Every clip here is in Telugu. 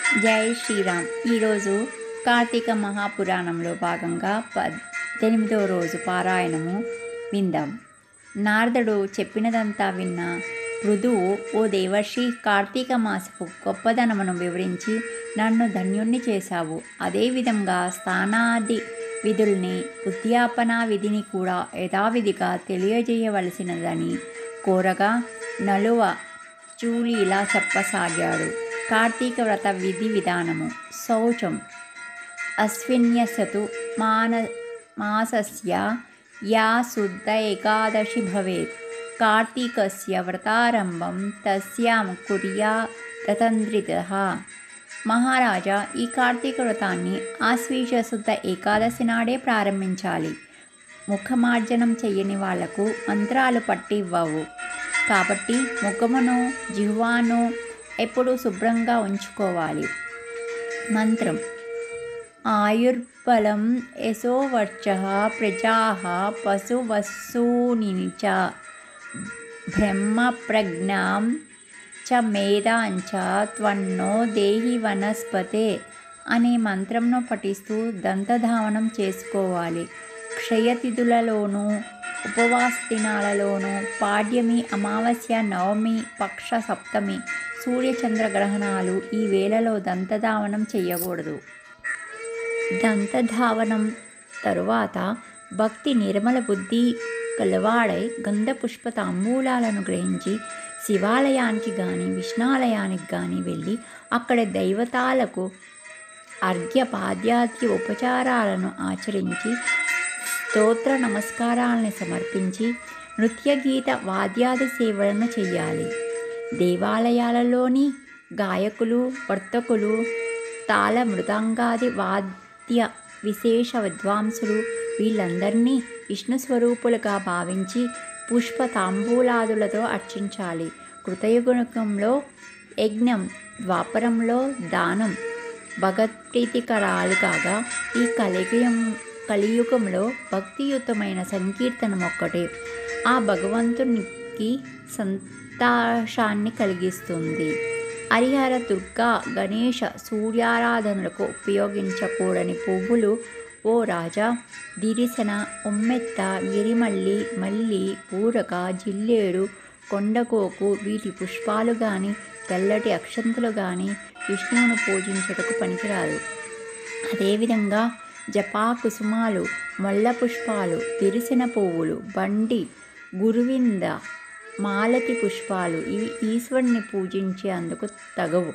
జై శ్రీరామ్. ఈరోజు కార్తీక మహాపురాణంలో భాగంగా 18వ రోజు పారాయణము విందాం. నారదుడు చెప్పినదంతా విన్న పృథువు, ఓ దేవర్షి, కార్తీక మాసపు గొప్పదనమును వివరించి నన్ను ధన్యుణ్ణి చేశావు. అదేవిధంగా స్నానాది విధుల్ని, ఉద్యాపనా విధిని కూడా యథావిధిగా తెలియజేయవలసినదని కోరగా నలువ చూలి ఇలా చెప్పసాగాడు. కార్తీక వ్రత విధి విధానము. శౌచం అశ్విన్యసతు మాసస్య యా శుద్ధ ఏకాదశి భవేత్ కార్తీకస్య వ్రతారంభం తస్యాం కుర్యాతతంత్రితః. మహారాజా, ఈ కార్తీక వ్రతాన్ని ఆశ్వీజ శుద్ధ ఏకాదశి నాడే ప్రారంభించాలి. ముఖమార్జనం చెయ్యని వాళ్లకు మంత్రాలు పట్టి ఇవ్వవు. కాబట్టి ముఖమును, జిహ్వాను ఎప్పుడూ శుభ్రంగా ఉంచుకోవాలి. మంత్రం: ఆయుర్బలం యశోవర్చః ప్రజాః పశువస్సూని చ బ్రహ్మప్రజ్ఞాం చ మేధాంచ త్వన్నో దేహి వనస్పతే అనే మంత్రంను పఠిస్తూ దంతధావనం చేసుకోవాలి. క్షయతిథులలోనూ, ఉపవాస దినాలలోనూ, పాడ్యమి, అమావాస్య, నవమి, పక్ష సప్తమి, సూర్యచంద్రగ్రహణాలు ఈ వేళలో దంతధావనం చేయకూడదు. దంతధావనం తరువాత భక్తి నిర్మల బుద్ధి కలవాడై గంధపుష్ప తాంబూలాలను గ్రహించి శివాలయానికి కానీ విష్ణాలయానికి కానీ వెళ్ళి అక్కడ దైవతాలకు అర్ఘ్యపాద్యాది ఉపచారాలను ఆచరించి స్తోత్ర నమస్కారాలను సమర్పించి నృత్యగీత వాద్యాది సేవలను చెయ్యాలి. దేవాలయాలలోని గాయకులు, వర్తకులు, తాళ మృదంగాది వాద్య విశేష విద్వాంసులు వీళ్ళందరినీ విష్ణు స్వరూపులుగా భావించి పుష్ప తాంబూలాదులతో అర్చించాలి. కృతయుగంలో యజ్ఞం, ద్వాపరంలో దానం భగత్ప్రీతికరాలు కాగా ఈ కలియుగంలో భక్తియుతమైన సంకీర్తనం ఒక్కటే ఆ భగవంతునికి సంతోషాన్ని కలిగిస్తుంది. హరిహర, దుర్గా, గణేష, సూర్యారాధనలకు ఉపయోగించకూడని పువ్వులు: ఓ రాజా, దిరిసన, ఉమ్మెత్త, గిరిమల్లి, మల్లి, పూరక, జిల్లేడు, కొండకోకు వీటి పుష్పాలు కానీ తెల్లటి అక్షంతలు కానీ విష్ణువును పూజించుటకు పనికిరాదు. అదేవిధంగా జపా కుసుమాలు, మొల్ల పుష్పాలు, తిరిసిన పువ్వులు, బండి, గురువింద, మాలతి పుష్పాలు ఇవి ఈశ్వరుని పూజించే అందుకు తగవు.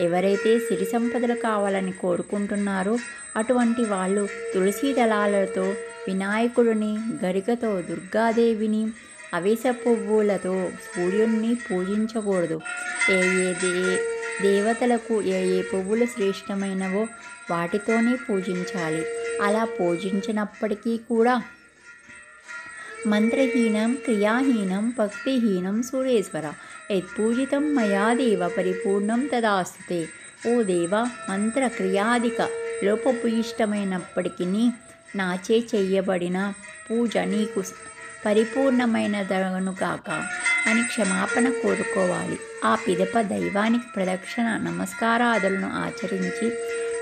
ఎవరైతే సిరి సంపదలు కావాలని కోరుకుంటున్నారో అటువంటి వాళ్ళు తులసి దళాలతో వినాయకుడిని, గరికతో దుర్గాదేవిని, అవిసె పువ్వులతో సూర్యుడిని పూజించకూడదు. ఏ దేవతలకు ఏ పువ్వులు శ్రేష్టమైనవో వాటితోనే పూజించాలి. అలా పూజించినప్పటికీ కూడా మంత్రహీనం, క్రియాహీనం, భక్తిహీనం సురేశ్వర యత్పూజితం మయా దేవ పరిపూర్ణం తదాస్తుతే. ఓ దేవ, మంత్ర క్రియాధిక లోపభూయిష్టమైనప్పటికీ నాచే చెయ్యబడిన పూజ నీకు పరిపూర్ణమైనదను కాక అని క్షమాపణ కోరుకోవాలి. ఆ పిదప దైవానికి ప్రదక్షిణ నమస్కారాదులను ఆచరించి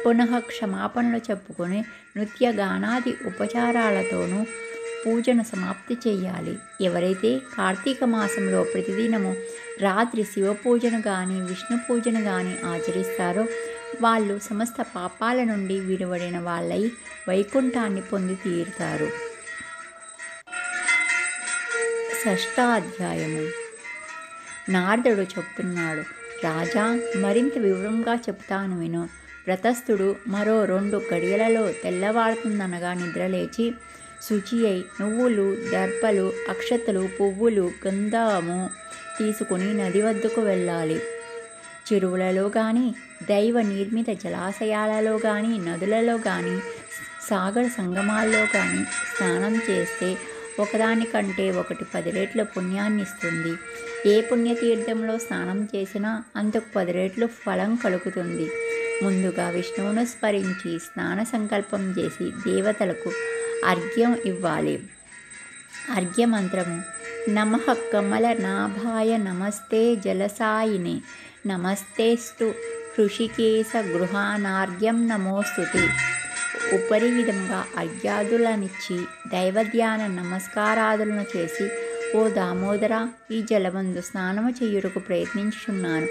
పునః క్షమాపణలు చెప్పుకొని నృత్యగానాది ఉపచారాలతోనూ పూజను సమాప్తి చేయాలి. ఎవరైతే కార్తీక మాసంలో ప్రతిదినము రాత్రి శివ పూజను కానీ విష్ణు పూజను కానీ ఆచరిస్తారో వాళ్ళు సమస్త పాపాల నుండి విడివడిన వాళ్ళై వైకుంఠాన్ని పొంది తీరుతారు. 6వ అధ్యాయము. నారదుడు చెప్తున్నాడు: రాజా, మరింత వివరంగా చెప్తాను విను. వ్రతస్థుడు మరో 2 గడియలలో తెల్లవారుతుందనగా నిద్రలేచి శుచి అయి నువ్వులు, దర్పలు, అక్షతలు, పువ్వులు, గంధము తీసుకుని నది వద్దకు వెళ్ళాలి. చెరువులలో కానీ, దైవ నిర్మిత జలాశయాలలో కానీ, నదులలో కానీ, సాగర సంగమాల్లో కానీ స్నానం చేస్తే ఒకదానికంటే ఒకటి 10 రెట్ల పుణ్యాన్ని ఇస్తుంది. ఏ పుణ్యతీర్థంలో స్నానం చేసినా అంతకు 10 రెట్లు ఫలం కలుగుతుంది. ముందుగా విష్ణువును స్మరించి స్నాన సంకల్పం చేసి దేవతలకు అర్ఘ్యం ఇవ్వాలి. అర్ఘ్యమంత్రము: నమః కమల నాభాయ నమస్తే జలసాయినే నమస్తేస్తు హృషికేశ గృహానార్ఘ్యం నమోస్తుతే. ఉపరి విధంగా అర్ఘ్యాదులనిచ్చి దైవధ్యాన నమస్కారాదులను చేసి, ఓ దామోదర, ఈ జలమందు స్నానము చేయుటకు ప్రయత్నించుచున్నాను.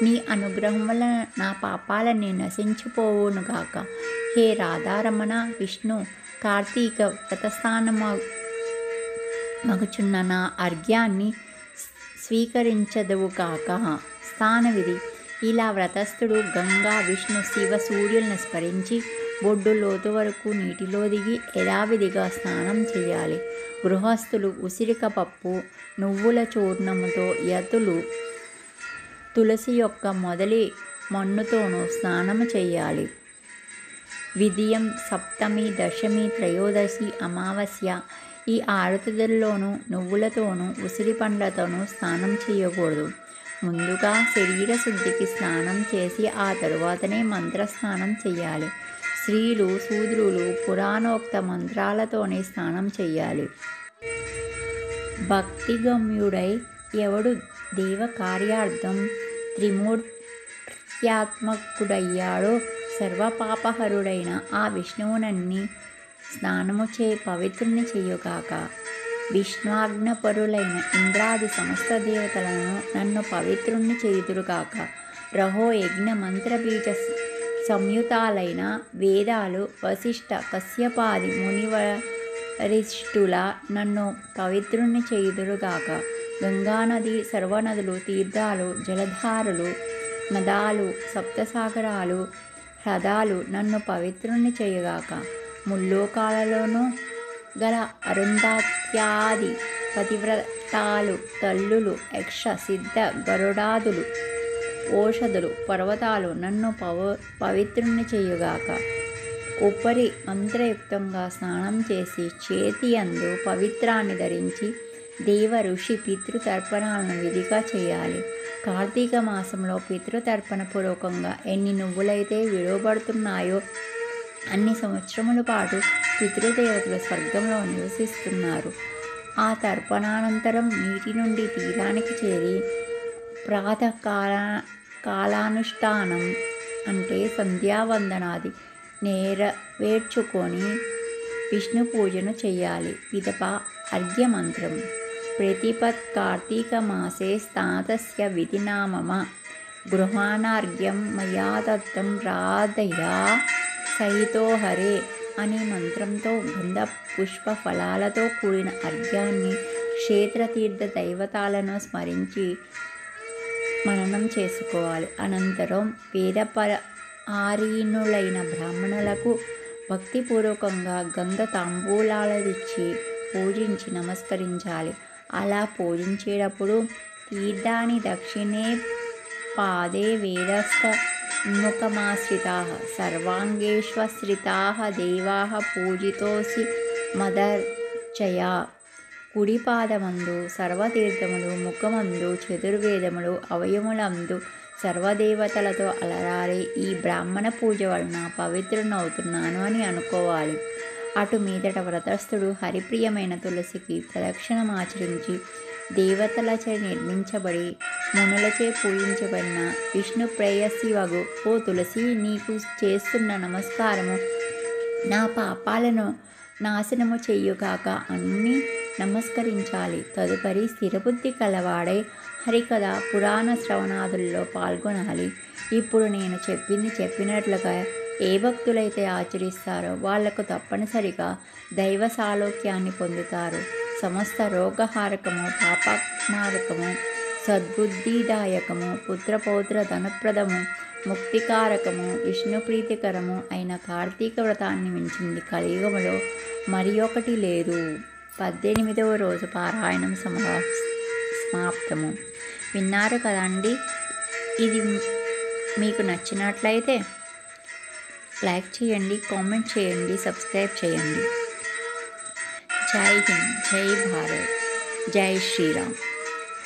నీ అనుగ్రహం వలన నా పాపాలన్నీ నశించిపోవునుగాక. హే రాధారమణ, విష్ణు కార్తీక వ్రతస్థానమగుచున్న నా అర్ఘ్యాన్ని స్వీకరించదువుగాక. స్నాన విధి. ఇలా వ్రతస్థుడు గంగా, విష్ణు, శివ, సూర్యులను స్మరించి బొడ్డు లోతు వరకు నీటిలో దిగి యథావిధిగా స్నానం చేయాలి. గృహస్థులు ఉసిరిక పప్పు, నువ్వుల చూర్ణముతో యతులు తులసి యొక్క మొదలి మన్నుతోనూ స్నానము చేయాలి. విధియం, సప్తమి, దశమి, త్రయోదశి, అమావాస్య ఈ 6 తిథుల్లోనూ నువ్వులతోనూ ఉసిరి పండ్లతోనూ స్నానం చేయకూడదు. ముందుగా శరీర శుద్ధికి స్నానం చేసి ఆ తరువాతనే మంత్రస్నానం చేయాలి. స్త్రీలు, శూద్రులు పురాణోక్త మంత్రాలతోనే స్నానం చేయాలి. భక్తిగమ్యుడై ఎవడు దేవ కార్యార్థం త్రిమూర్త్యాత్మకుడయ్యాడో సర్వపాపహరుడైన ఆ విష్ణువునన్ని స్నానము చే పవిత్రుని చేయుగాక. విష్ణాజ్ఞపరులైన ఇంద్రాది సమస్త దేవతలను నన్ను పవిత్రుణ్ణి చేయుదురుగాక. రహో యజ్ఞ మంత్ర బీజ సంయుతాలైన వేదాలు వశిష్ఠ కశ్యపాది మునివరిష్ఠుల నన్ను పవిత్రుణ్ణి చేయుదురుగాక. గంగానది, సర్వనదులు, తీర్థాలు, జలధారలు, నదాలు, సప్తసాగరాలు, హ్రదాలు నన్ను పవిత్రుణ్ణి చేయుగాక. ముల్లోకాలలోనూ గల అరుంధత్యాది పతివ్రతాలు, తల్లులు, యక్ష, సిద్ధ, గరుడాదులు, ఓషధులు, పర్వతాలు నన్ను పవిత్రుణ్ణి చేయుగాక. ఉపరి మంత్రయుక్తంగా స్నానం చేసి చేతి యందు పవిత్రాన్ని ధరించి దేవ, ఋషి, పితృతర్పణాలను విధిగా చేయాలి. కార్తీక మాసంలో పితృతర్పణ పూర్వకంగా ఎన్ని నువ్వులైతే విడువబడుతున్నాయో అన్ని సంవత్సరముల పాటు పితృదేవతలు స్వర్గంలో నివసిస్తున్నారు. ఆ తర్పణానంతరం నీటి నుండి తీరానికి చేరి కాలానుష్ఠానం అంటే సంధ్యావందనాది నెరవేర్చుకొని విష్ణు పూజను చేయాలి. పిదప అర్ఘ్యమంత్రం. ప్రతిపత్ కార్తీక మాసే స్నాతస్య విధినా మమ గృహాణార్ఘ్యం మయా దత్తం రాధయా సహితో హరే అనే మంత్రంతో గంధ పుష్ప ఫలాలతో కూడిన అర్ఘ్యాన్ని క్షేత్రతీర్థ దైవతాలను స్మరించి మననం చేసుకోవాలి. అనంతరం వేదపరాయణులైన బ్రాహ్మణులకు భక్తిపూర్వకంగా గంధ తాంబూలాలనిచ్చి పూజించి నమస్కరించాలి. అలా పూజించేటప్పుడు తీర్థాన్ని దక్షిణే పాదే వేదస్థ ముఖమాశ్రితాః సర్వాంగేష్వశ్రితాః దేవాః పూజితోసి మదర్చయా. కుడి పాదమందు సర్వతీర్థములు, ముఖమందు చతుర్వేదములు, అవయములందు సర్వదేవతలతో అలరారి ఈ బ్రాహ్మణ పూజ వలన పవిత్రునవుతున్నాను అని అనుకోవాలి. అటు మీదట వ్రతస్థుడు హరిప్రియమైన తులసికి ప్రదక్షిణమాచరించి దేవతలచే నిర్మించబడి మునులచే పూజించబడిన విష్ణు ప్రేయసి వగు ఓ తులసి, నీకు చేస్తున్న నమస్కారము నా పాపాలను నాశనము చెయ్యుగాక అన్ని నమస్కరించాలి. తదుపరి స్థిరబుద్ధి కలవాడై హరికథ, పురాణ శ్రవణాదుల్లో పాల్గొనాలి. ఇప్పుడు నేను చెప్పినట్లుగా ఏ భక్తులైతే ఆచరిస్తారో వాళ్లకు తప్పనిసరిగా దైవ సాలోక్యాన్ని పొందుతారు. సమస్త రోగహారకము, పాపమారకము, సద్బుద్ధిదాయకము, పుత్రపౌత్ర ధనప్రదము, ముక్తికారకము, విష్ణుప్రీతికరము అయిన కార్తీక వ్రతాన్ని మించింది కలియుగములో మరి ఒకటి లేదు. 18వ రోజు పారాయణం సమాప్తము. విన్నారు కదండి. ఇది మీకు నచ్చినట్లయితే లైక్ చేయండి, కామెంట్ చేయండి, సబ్స్క్రైబ్ చేయండి. జై హింద్, జై భారత్, జై శ్రీరామ్.